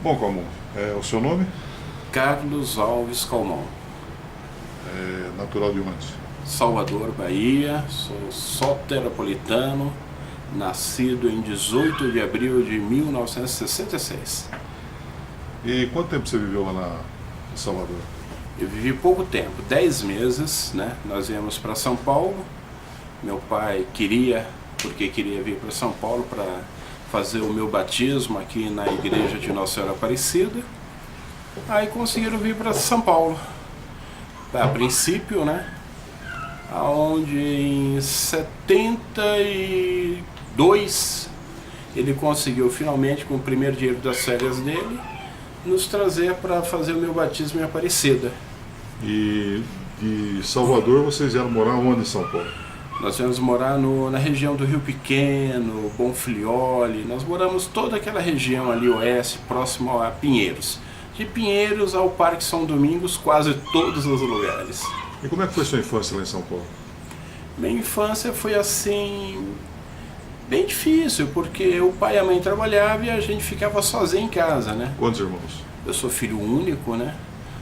Bom, Calmon, o seu nome? Carlos Alves Calmon. É natural de onde? Salvador, Bahia, sou soteropolitano, nascido em 18 de abril de 1966. E quanto tempo você viveu lá em Salvador? Eu vivi pouco tempo, 10 meses, né? Nós viemos para São Paulo. Meu pai queria vir para São Paulo para fazer o meu batismo aqui na igreja de Nossa Senhora Aparecida. Aí conseguiram vir para São Paulo. A princípio, né? Onde em 72 ele conseguiu finalmente, com o primeiro dinheiro das férias dele, nos trazer para fazer o meu batismo em Aparecida. E de Salvador vocês vieram morar onde em São Paulo? Nós viemos morar na região do Rio Pequeno, Bonfilioli. Nós moramos toda aquela região ali oeste, próximo a Pinheiros. De Pinheiros ao Parque São Domingos, quase todos os lugares. E como é que foi sua infância lá em São Paulo? Minha infância foi assim, bem difícil, porque o pai e a mãe trabalhavam e a gente ficava sozinho em casa, né? Quantos irmãos? Eu sou filho único, né?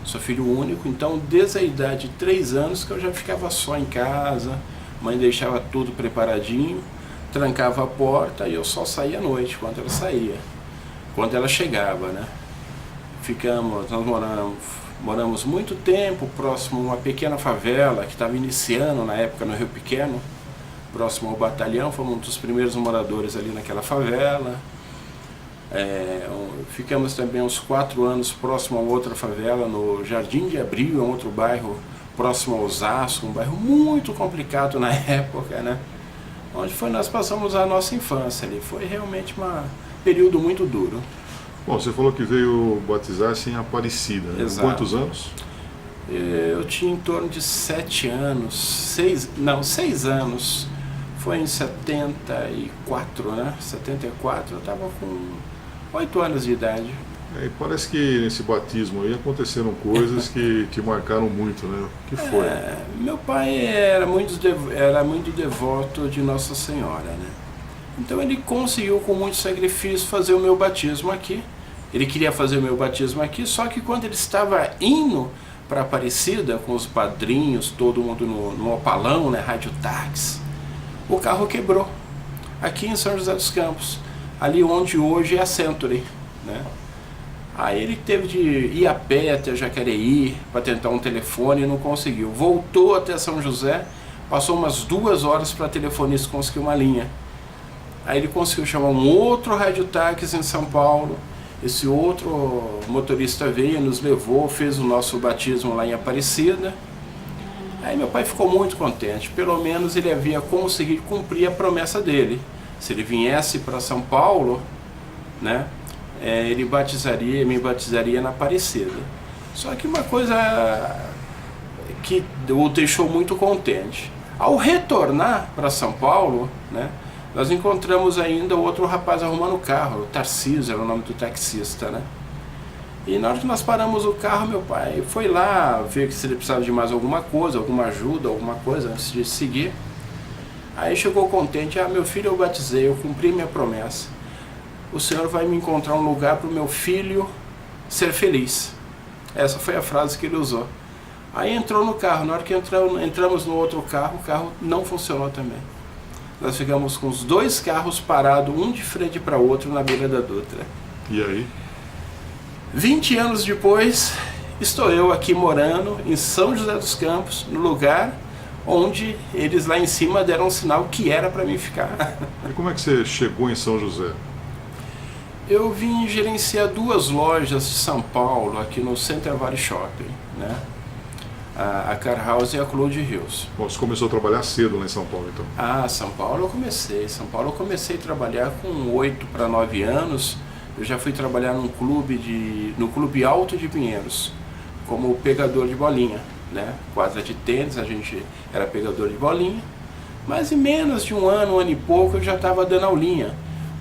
Sou filho único, então desde a idade de 3 anos que eu já ficava só em casa. Mãe deixava tudo preparadinho, trancava a porta e eu só saía à noite, quando ela saía, quando ela chegava, né? Nós moramos muito tempo próximo a uma pequena favela que estava iniciando na época no Rio Pequeno, próximo ao batalhão. Fomos um dos primeiros moradores ali naquela favela. Ficamos também uns 4 anos próximo a outra favela no Jardim de Abril, um outro bairro próximo a Osasco, um bairro muito complicado na época, né? Onde nós passamos a nossa infância ali. Foi realmente um período muito duro. Bom, você falou que veio batizar-se em Aparecida, né? Exato. Quantos anos? Eu tinha em torno de 7 anos, 6 anos. Foi em 74, né? 74, eu estava com 8 anos de idade. E parece que nesse batismo aí aconteceram coisas que te marcaram muito, né? O que foi? Meu pai era muito devoto de Nossa Senhora, né? Então ele conseguiu com muito sacrifício fazer o meu batismo aqui. Ele queria fazer o meu batismo aqui, só que quando ele estava indo para Aparecida com os padrinhos, todo mundo no opalão, né? Rádio táxi, o carro quebrou aqui em São José dos Campos, ali onde hoje é a Century, né? Aí ele teve de ir a pé até Jacareí para tentar um telefone e não conseguiu. Voltou até São José, passou umas 2 horas para telefonista conseguir uma linha. Aí ele conseguiu chamar um outro radiotáxi em São Paulo. Esse outro motorista veio, nos levou, fez o nosso batismo lá em Aparecida. Aí meu pai ficou muito contente, pelo menos ele havia conseguido cumprir a promessa dele. Se ele viesse para São Paulo, né? Ele me batizaria na Aparecida. Só que uma coisa que o deixou muito contente. Ao retornar para São Paulo, né, nós encontramos ainda outro rapaz arrumando o carro, o Tarcísio era o nome do taxista, né? E na hora que nós paramos o carro, meu pai foi lá ver se ele precisava de mais alguma coisa, alguma ajuda, alguma coisa antes de seguir. Aí chegou contente: meu filho, eu batizei, eu cumpri minha promessa. O Senhor vai me encontrar um lugar para o meu filho ser feliz. Essa foi a frase que ele usou. Aí entrou no carro. Na hora que entramos no outro carro, o carro não funcionou também. Nós ficamos com os 2 carros parados, um de frente para o outro, na beira da Dutra. E aí? 20 anos depois, estou eu aqui morando em São José dos Campos, no lugar onde eles lá em cima deram um sinal que era para mim ficar. E como é que você chegou em São José? Eu vim gerenciar 2 lojas de São Paulo, aqui no Center Valley Shopping, né? A Car House e a Cloud Hills. Bom, você começou a trabalhar cedo lá em São Paulo, então? São Paulo eu comecei. São Paulo eu comecei a trabalhar com 8 para 9 anos. Eu já fui trabalhar no Clube Alto de Pinheiros, como pegador de bolinha, né? Quadra de tênis, a gente era pegador de bolinha. Mas em menos de um ano e pouco, eu já estava dando aulinha,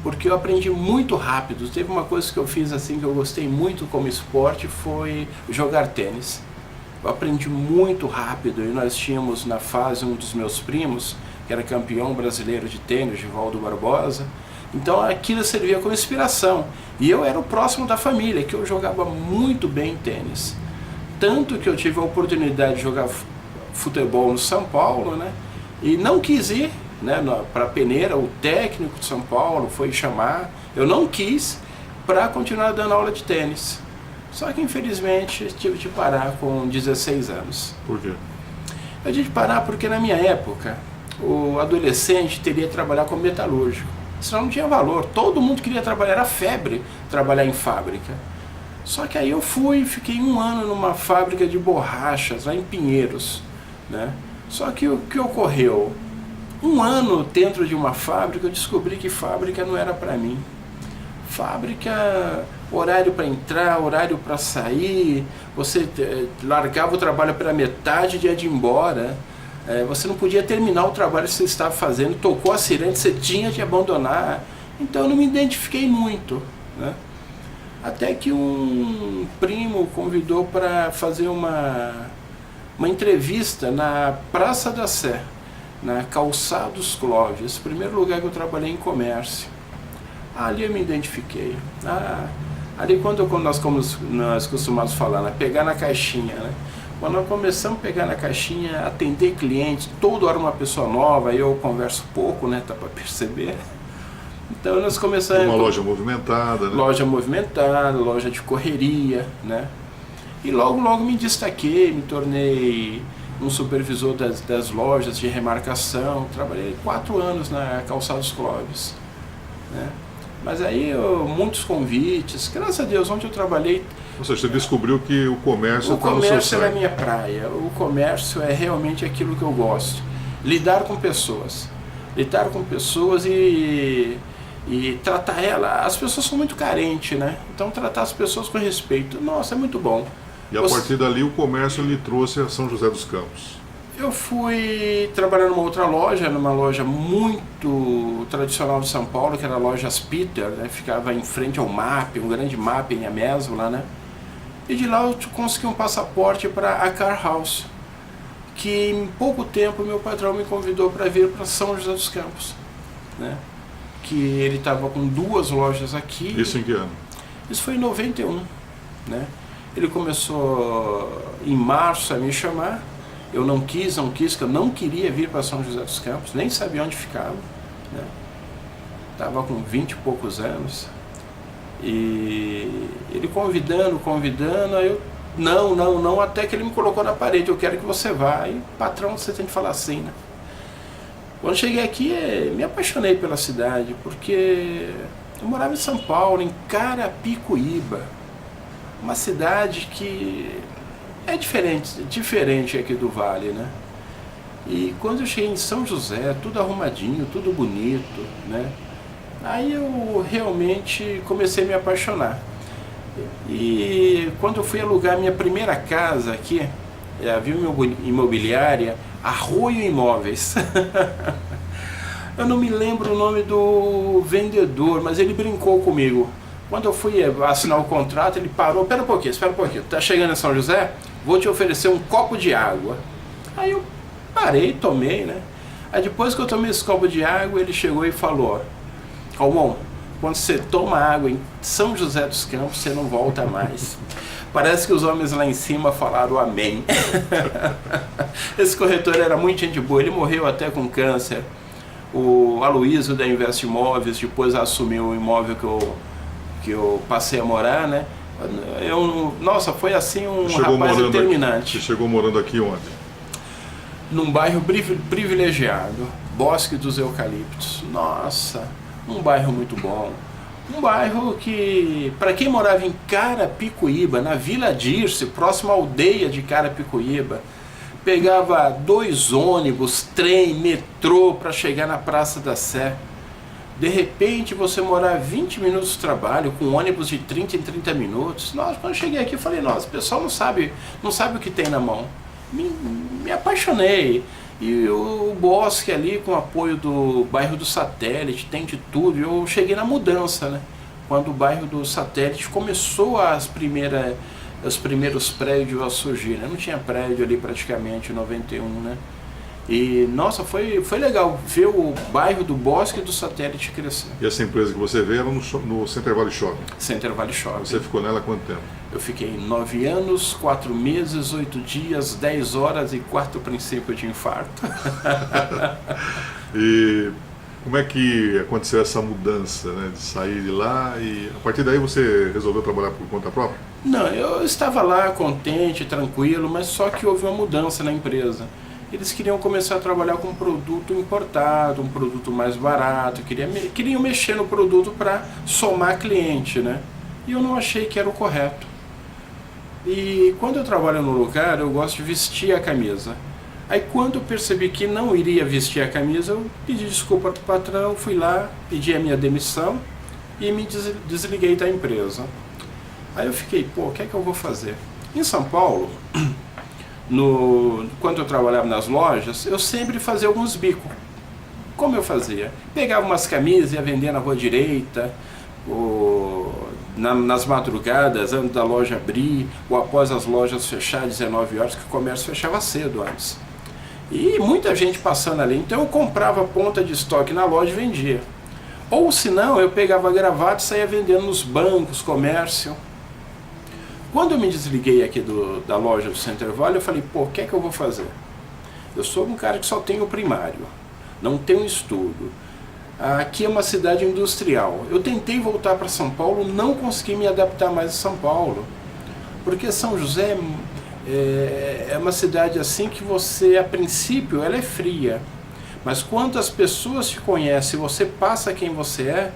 porque eu aprendi muito rápido. Teve uma coisa que eu fiz assim que eu gostei muito como esporte, foi jogar tênis. Eu aprendi muito rápido e nós tínhamos na fase um dos meus primos, que era campeão brasileiro de tênis, Givaldo Barbosa, Então aquilo servia como inspiração. E eu era o próximo da família, que eu jogava muito bem tênis. Tanto que eu tive a oportunidade de jogar futebol no São Paulo, né? E não quis ir, né, para Peneira. O técnico de São Paulo foi chamar, eu não quis, para continuar dando aula de tênis. Só que infelizmente tive de parar com 16 anos. Por quê? Eu tive de parar porque na minha época o adolescente teria que trabalhar como metalúrgico. Senão não tinha valor. Todo mundo queria trabalhar, era febre trabalhar em fábrica. Só que aí eu fiquei 1 ano numa fábrica de borrachas, lá em Pinheiros, né? Só que o que ocorreu? 1 ano dentro de uma fábrica, eu descobri que fábrica não era para mim. Fábrica, horário para entrar, horário para sair, você largava o trabalho pela metade e ia de embora. Você não podia terminar o trabalho que você estava fazendo, tocou a sirene, você tinha de abandonar. Então eu não me identifiquei muito, né? Até que um primo convidou para fazer uma entrevista na Praça da Sé, na Calçados Clóvis, primeiro lugar que eu trabalhei em comércio. Ali eu me identifiquei. Ali quando nós costumamos falar, né? Pegar na caixinha, né? Quando nós começamos a pegar na caixinha, atender clientes, toda hora uma pessoa nova, eu converso pouco, né? Tá para perceber. Então nós começamos... Uma loja movimentada, né? Loja movimentada, loja de correria, né? E logo me destaquei, me tornei um supervisor das lojas de remarcação. Trabalhei 4 anos na Calçados Clóvis, né? Mas aí muitos convites, graças a Deus, onde eu trabalhei... Ou seja, você descobriu que o comércio está no seu sangue. O comércio era a minha praia, o comércio é realmente aquilo que eu gosto. Lidar com pessoas e tratar as pessoas são muito carentes, né? Então tratar as pessoas com respeito, nossa, é muito bom. E a partir dali o comércio lhe trouxe a São José dos Campos. Eu fui trabalhar numa outra loja, numa loja muito tradicional de São Paulo, que era a loja Peter, né? Ficava em frente ao MAP, um grande MAP em Amésimo lá, né? E de lá eu consegui um passaporte para a Car House, que em pouco tempo meu patrão me convidou para vir para São José dos Campos, né? Que ele estava com 2 lojas aqui. Isso em que ano? Isso foi em 91, né? Ele começou em março a me chamar. Eu não quis, que eu não queria vir para São José dos Campos, nem sabia onde ficava, né? Estava com 20 e poucos anos. E ele convidando, aí eu, não, até que ele me colocou na parede, eu quero que você vá. E patrão, você tem que falar assim, né? Quando cheguei aqui, me apaixonei pela cidade, porque eu morava em São Paulo, em Carapicuíba, uma cidade que é diferente aqui do Vale, né? E quando eu cheguei em São José, tudo arrumadinho, tudo bonito, né? Aí eu realmente comecei a me apaixonar. E quando eu fui alugar minha primeira casa aqui, havia uma imobiliária, Arroio Imóveis. Eu não me lembro o nome do vendedor, mas ele brincou comigo. Quando eu fui assinar o contrato, ele parou, espera um pouquinho, tá chegando em São José? Vou te oferecer um copo de água. Aí eu parei, tomei, né? Aí depois que eu tomei esse copo de água, ele chegou e falou: Calmon, quando você toma água em São José dos Campos, você não volta mais. Parece que os homens lá em cima falaram amém. Esse corretor era muito gente boa, ele morreu até com câncer. O Aloysio da Invest Imóveis depois assumiu o imóvel que eu passei a morar, né? Nossa, foi assim um rapaz determinante. Você chegou morando aqui onde? Num bairro privilegiado, Bosque dos Eucaliptos. Nossa, um bairro muito bom. Um bairro que, para quem morava em Carapicuíba, na Vila Dirce, próximo à aldeia de Carapicuíba, pegava 2 ônibus, trem, metrô para chegar na Praça da Sé. De repente você morar 20 minutos de trabalho com ônibus de 30 em 30 minutos. Nossa, quando eu cheguei aqui eu falei, nossa, o pessoal não sabe o que tem na mão. Me apaixonei. E o Bosque ali, com o apoio do bairro do Satélite, tem de tudo. Eu cheguei na mudança, né? Quando o bairro do Satélite começou os primeiros prédios a surgir, né? Não tinha prédio ali praticamente em 91, né? E, nossa, foi legal ver o bairro do Bosque do Satélite crescer. E essa empresa que você veio era no Center Valley Shopping. Center Valley Shopping. Você ficou nela há quanto tempo? Eu fiquei 9 anos, 4 meses, 8 dias, 10 horas e 4 princípio de infarto. E como é que aconteceu essa mudança, né, de sair de lá e a partir daí você resolveu trabalhar por conta própria? Não, eu estava lá contente, tranquilo, mas só que houve uma mudança na empresa. Eles queriam começar a trabalhar com um produto importado, um produto mais barato, queriam mexer no produto para somar cliente, né? E eu não achei que era o correto. E quando eu trabalho no lugar, eu gosto de vestir a camisa. Aí quando eu percebi que não iria vestir a camisa, eu pedi desculpa para o patrão, fui lá, pedi a minha demissão e me desliguei da empresa. Aí eu fiquei, pô, o que é que eu vou fazer? Em São Paulo, quando eu trabalhava nas lojas, eu sempre fazia alguns bicos. Como eu fazia? Pegava umas camisas e ia vender na rua direita, nas madrugadas, antes da loja abrir, ou após as lojas fechar 19 horas, que o comércio fechava cedo antes. E muita gente passando ali, então eu comprava ponta de estoque na loja e vendia. Ou se não, eu pegava gravata e saía vendendo nos bancos, comércio. Quando eu me desliguei aqui da loja do Center Valley, eu falei, pô, o que é que eu vou fazer? Eu sou um cara que só tem o primário, não tenho estudo. Aqui é uma cidade industrial. Eu tentei voltar para São Paulo, não consegui me adaptar mais a São Paulo. Porque São José é uma cidade assim que você, a princípio, ela é fria. Mas quando as pessoas te conhecem, você passa quem você é,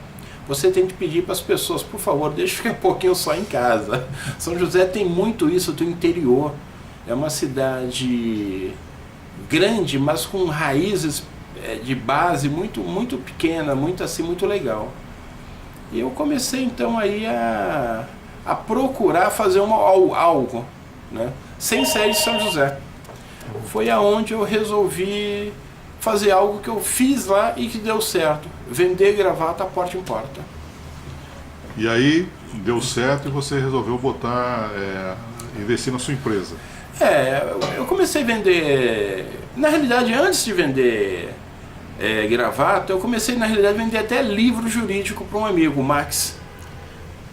você tem que pedir para as pessoas, por favor, deixa eu ficar um pouquinho só em casa. São José tem muito isso do interior. É uma cidade grande, mas com raízes de base muito, muito pequena, muito legal. E eu comecei então aí a procurar fazer algo, né, sem sair de São José. Foi aonde eu resolvi fazer algo que eu fiz lá e que deu certo, vender gravata porta em porta. E aí deu certo e você resolveu investir na sua empresa. Eu comecei a vender, na realidade antes de vender gravata, eu comecei na realidade a vender até livro jurídico para um amigo, o Max.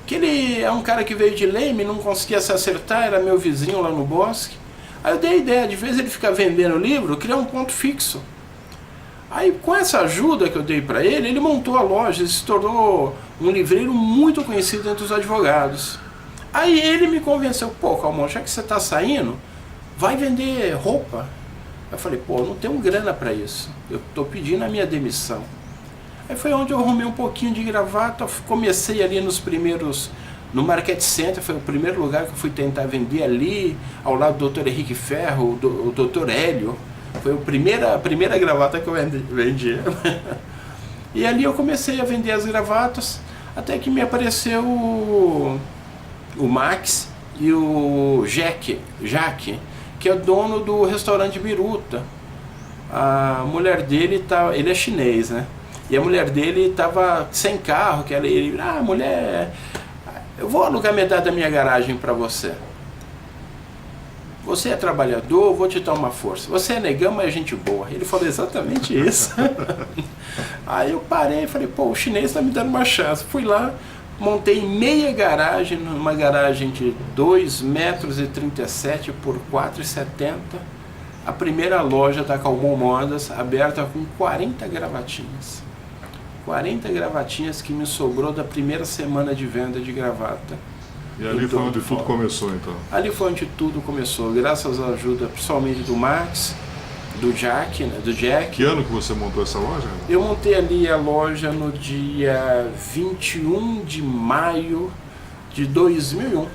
Que ele é um cara que veio de Leme, não conseguia se acertar, era meu vizinho lá no Bosque. Aí eu dei a ideia, de vez ele ficar vendendo livro, criar um ponto fixo. Aí com essa ajuda que eu dei para ele, ele montou a loja e se tornou um livreiro muito conhecido entre os advogados. Aí ele me convenceu, pô, Calmon, já que você está saindo, vai vender roupa. Eu falei, pô, não tenho grana para isso, eu estou pedindo a minha demissão. Aí foi onde eu arrumei um pouquinho de gravata, comecei ali no Market Center, foi o primeiro lugar que eu fui tentar vender ali, ao lado do Dr. Henrique Ferro, o Dr. Hélio. Foi a primeira gravata que eu vendi. E ali eu comecei a vender as gravatas, até que me apareceu o Max e o Jaque, que é dono do restaurante Biruta. A mulher dele, ele é chinês, né? E a mulher dele estava sem carro, mulher, eu vou alugar metade da minha garagem para você. Você é trabalhador, vou te dar uma força. Você é negão, mas é gente boa. Ele falou exatamente isso. Aí eu parei e falei, pô, o chinês está me dando uma chance. Fui lá, montei meia garagem, numa garagem de 2,37 m por 4,70 m. A primeira loja da Calmon Modas, aberta com 40 gravatinhas. 40 gravatinhas que me sobrou da primeira semana de venda de gravata. E ali foi onde tudo começou, então? Ali foi onde tudo começou, graças à ajuda principalmente do Max, do Jack. Que ano que você montou essa loja? Eu montei ali a loja no dia 21 de maio de 2001.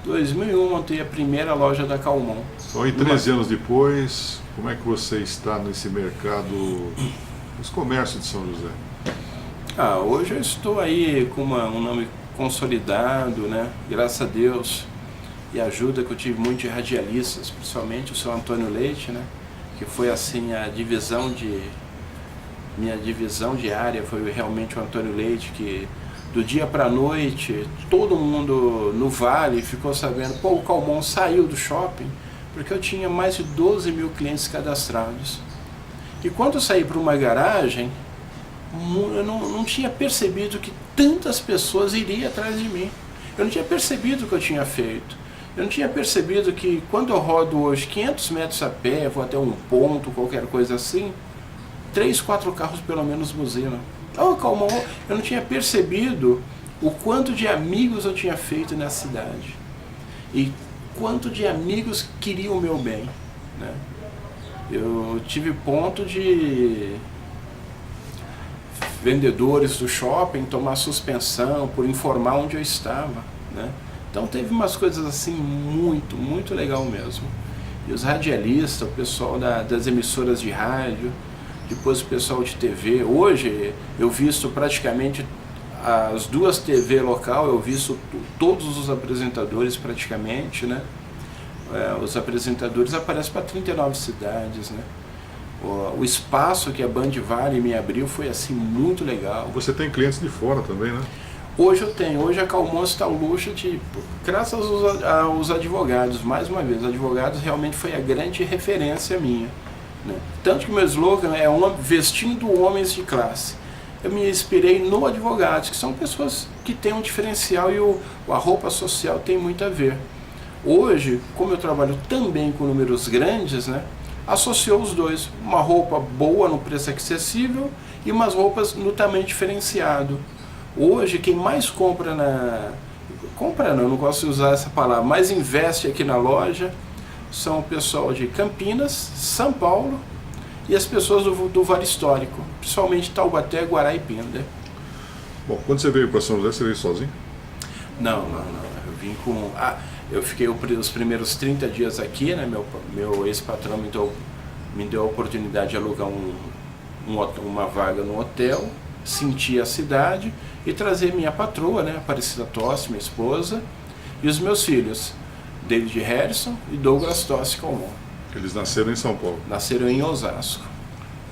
2001 montei a primeira loja da Calmon. Então, 13 anos depois, como é que você está nesse mercado, nos comércios de São José? Hoje eu estou aí com um nome consolidado, né? Graças a Deus, e a ajuda que eu tive muito de radialistas, principalmente o seu Antônio Leite, né? Que foi assim minha divisão de área, foi realmente o Antônio Leite, que do dia para a noite, todo mundo no Vale ficou sabendo, pô, o Calmon saiu do shopping, porque eu tinha mais de 12 mil clientes cadastrados. E quando eu saí para uma garagem, eu não tinha percebido que tantas pessoas iriam atrás de mim. Eu não tinha percebido o que eu tinha feito. Eu não tinha percebido que quando eu rodo hoje 500 metros a pé, vou até um ponto, qualquer coisa assim, 3, 4 carros pelo menos buzinam. Oh, calma, eu não tinha percebido o quanto de amigos eu tinha feito nessa cidade. E quanto de amigos queriam o meu bem, né? Eu tive ponto de vendedores do shopping tomar suspensão por informar onde eu estava, né? Então teve umas coisas assim muito legal mesmo. E os radialistas, o pessoal das emissoras de rádio, depois o pessoal de TV. Hoje eu visto praticamente as 2 TV local, eu visto todos os apresentadores praticamente, né? Os apresentadores aparecem para 39 cidades, né? O espaço que a Band Vale me abriu foi assim muito legal. Você tem clientes de fora também, né? Hoje eu tenho, hoje a Calmon está ao luxo de, graças aos advogados, mais uma vez, advogados realmente foi a grande referência minha, né? Tanto que meu slogan é vestindo homens de classe. Eu me inspirei no advogados, que são pessoas que têm um diferencial e a roupa social tem muito a ver. Hoje, como eu trabalho também com números grandes, né, associou os dois, uma roupa boa no preço acessível e umas roupas no tamanho diferenciado. Hoje, quem mais compra não gosto de usar essa palavra, mas investe aqui na loja, são o pessoal de Campinas, São Paulo e as pessoas do Vale Histórico, principalmente Taubaté, Guará e Pinda. Bom, quando você veio para São José, você veio sozinho? Não. Eu vim com... eu fiquei os primeiros 30 dias aqui, né? Meu ex-patrão me deu a oportunidade de alugar uma vaga no hotel, sentir a cidade e trazer minha patroa, né? Aparecida Tossi, minha esposa, e os meus filhos, David Harrison e Douglas Tossi Calmon. Eles nasceram em São Paulo? Nasceram em Osasco.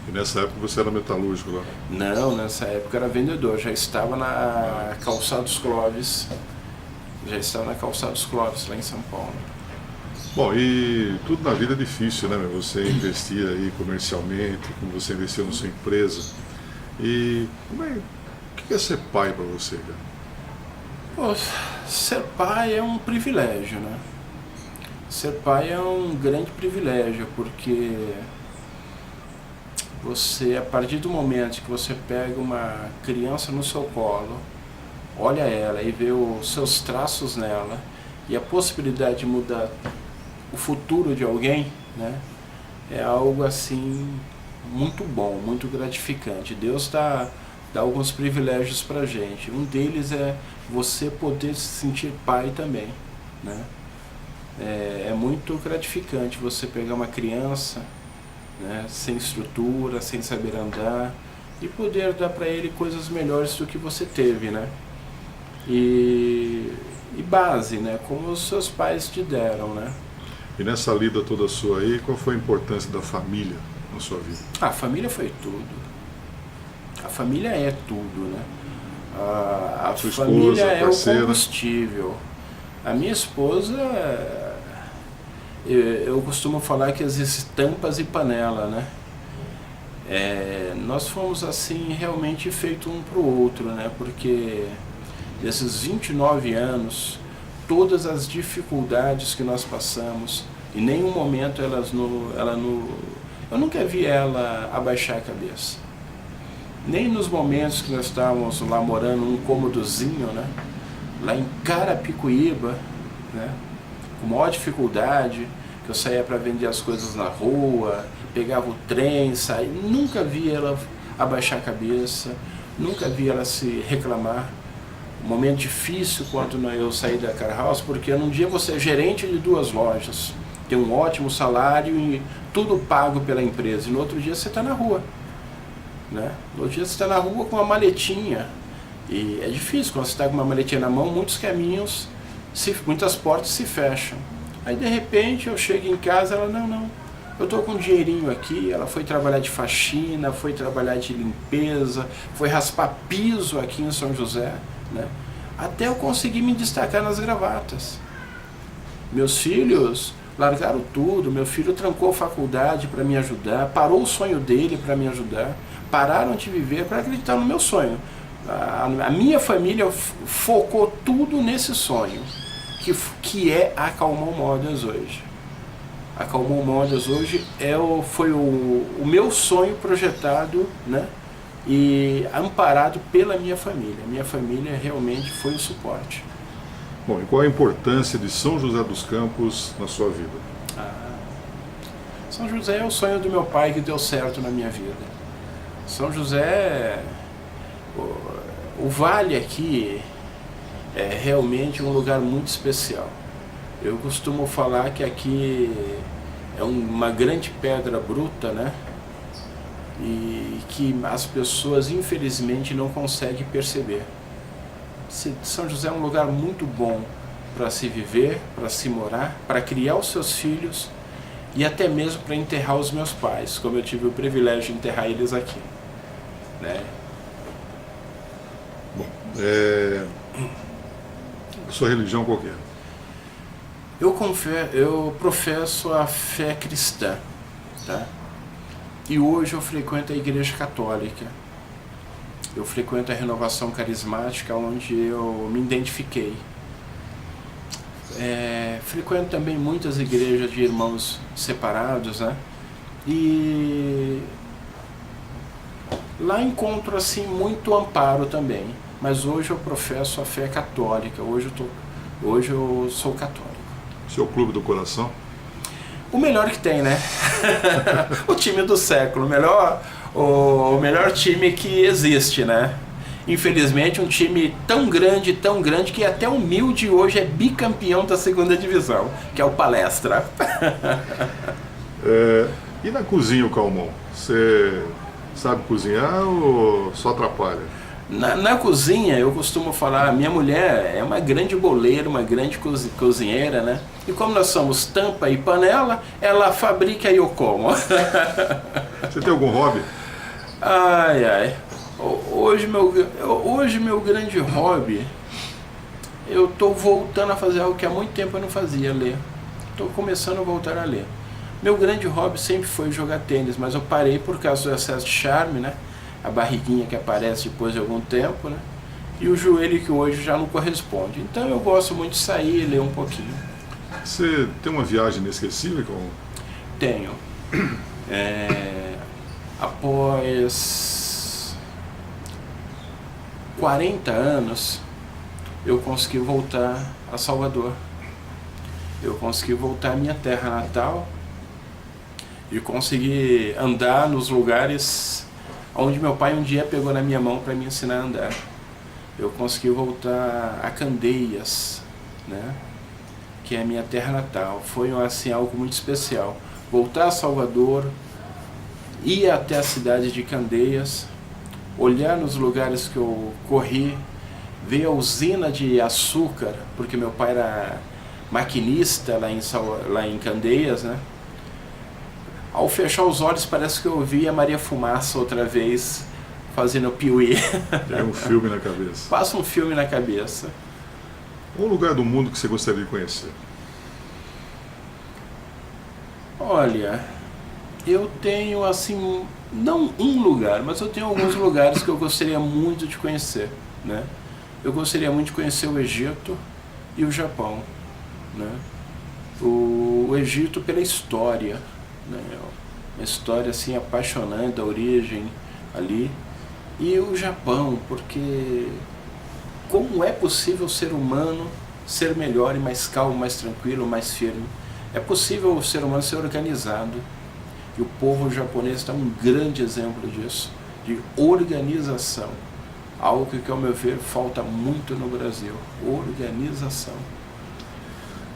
E nessa época você era metalúrgico lá? Não, nessa época era vendedor, já estava na Calçados Clóvis. Já estava na Calçados Clóvis, lá em São Paulo. Bom, e tudo na vida é difícil, né? Você investir aí comercialmente, como você investiu na sua empresa. E o que é ser pai para você, cara? Pô, ser pai é um privilégio, né? Ser pai é um grande privilégio, porque você, a partir do momento que você pega uma criança no seu colo, olha ela e vê os seus traços nela e a possibilidade de mudar o futuro de alguém, né? É algo assim muito bom, muito gratificante. Deus dá alguns privilégios pra gente. Um deles é você poder se sentir pai também, né? É muito gratificante você pegar uma criança, né, sem estrutura, sem saber andar, e poder dar para ele coisas melhores do que você teve, né? E base, né, como os seus pais te deram, né? E nessa lida toda sua aí, qual foi a importância da família na sua vida? A família foi tudo. A família é tudo, né? A sua família esposa, é parceira. o combustível. A minha esposa, eu costumo falar que existe tampas e panela, né? Nós fomos assim realmente feito um para o outro, né? Porque desses 29 anos, todas as dificuldades que nós passamos, em nenhum momento eu nunca vi ela abaixar a cabeça. Nem nos momentos que nós estávamos lá morando num cômodozinho, né? Lá em Carapicuíba, né? Com maior dificuldade, que eu saía para vender as coisas na rua, pegava o trem, saía, nunca vi ela abaixar a cabeça, nunca vi ela se reclamar. Um momento difícil quando eu saí da Car House, porque num dia você é gerente de 2 lojas, tem um ótimo salário e tudo pago pela empresa, e no outro dia você está na rua, né? No outro dia você está na rua com uma maletinha, e é difícil quando você está com uma maletinha na mão, muitos caminhos, muitas portas se fecham. Aí de repente eu chego em casa, ela, não, eu estou com um dinheirinho aqui, ela foi trabalhar de faxina, foi trabalhar de limpeza, foi raspar piso aqui em São José, né? Até eu conseguir me destacar nas gravatas. Meus filhos, largaram tudo. Meu filho trancou a faculdade para me ajudar, parou o sonho dele para me ajudar, pararam de viver para acreditar no meu sonho. A minha família focou tudo nesse sonho, que é a Calmon Modas hoje. A Calmon Modas hoje foi o meu sonho projetado, né, e amparado pela minha família. Minha família realmente foi o suporte. Bom, e qual a importância de São José dos Campos na sua vida? São José é o sonho do meu pai que deu certo na minha vida. São José, o vale aqui é realmente um lugar muito especial. Eu costumo falar que aqui é uma grande pedra bruta, né? E que as pessoas infelizmente não conseguem perceber. São José é um lugar muito bom para se viver, para se morar, para criar os seus filhos e até mesmo para enterrar os meus pais, como eu tive o privilégio de enterrar eles aqui, né? Bom, sua religião qual que é? Eu professo a fé cristã, tá? E hoje eu frequento a Igreja Católica. Eu frequento a Renovação Carismática, onde eu me identifiquei. Frequento também muitas igrejas de irmãos separados, né? E lá encontro assim muito amparo também. Mas hoje eu professo a fé católica. Hoje eu sou católico. Seu clube do coração? O melhor que tem, né? O time do século, o melhor time que existe, né? Infelizmente um time tão grande que até humilde hoje é bicampeão da segunda divisão, que é o Palestra. E na cozinha, o Calmon? Você sabe cozinhar ou só atrapalha? Na cozinha, eu costumo falar, minha mulher é uma grande boleira, uma grande cozinheira, né? E como nós somos tampa e panela, ela fabrica e eu como. Você tem algum hobby? Hoje meu grande hobby, eu estou voltando a fazer algo que há muito tempo eu não fazia, ler. Estou começando a voltar a ler. Meu grande hobby sempre foi jogar tênis, mas eu parei por causa do excesso de charme, né? A barriguinha que aparece depois de algum tempo, né? E o joelho que hoje já não corresponde. Então eu gosto muito de sair e ler um pouquinho. Você tem uma viagem inesquecível? Tenho. Após 40 anos, eu consegui voltar a Salvador. Eu consegui voltar à minha terra natal e consegui andar nos lugares onde meu pai um dia pegou na minha mão para me ensinar a andar. Eu consegui voltar a Candeias, né? Que é a minha terra natal. Foi assim, algo muito especial. Voltar a Salvador, ir até a cidade de Candeias, olhar nos lugares que eu corri, ver a usina de açúcar, porque meu pai era maquinista lá em Candeias, né? Ao fechar os olhos parece que eu ouvi a Maria Fumaça outra vez fazendo piuí. Tem um filme na cabeça. Passa um filme na cabeça. Um lugar do mundo que você gostaria de conhecer? Olha, eu tenho assim, não um lugar, mas eu tenho alguns lugares que eu gostaria muito de conhecer, né? Eu gostaria muito de conhecer o Egito e o Japão, né? O Egito pela história, né? Uma história assim apaixonante da origem ali, e o Japão, porque como é possível o ser humano ser melhor e mais calmo, mais tranquilo, mais firme? É possível o ser humano ser organizado, e o povo japonês dá um grande exemplo disso, de organização, algo que ao meu ver falta muito no Brasil, organização.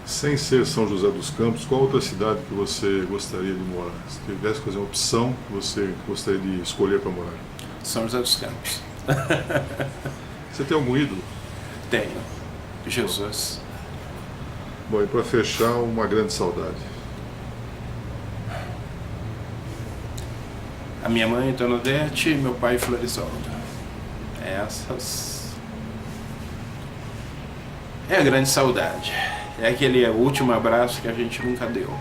Sem ser São José dos Campos, qual outra cidade que você gostaria de morar? Se tivesse que fazer uma opção, você gostaria de escolher para morar? São José dos Campos. Você tem algum ídolo? Tenho. Jesus. Bom, e para fechar, uma grande saudade. A minha mãe, Dona Odete, e meu pai, Florisoldo. Essas é a grande saudade. É aquele último abraço que a gente nunca deu.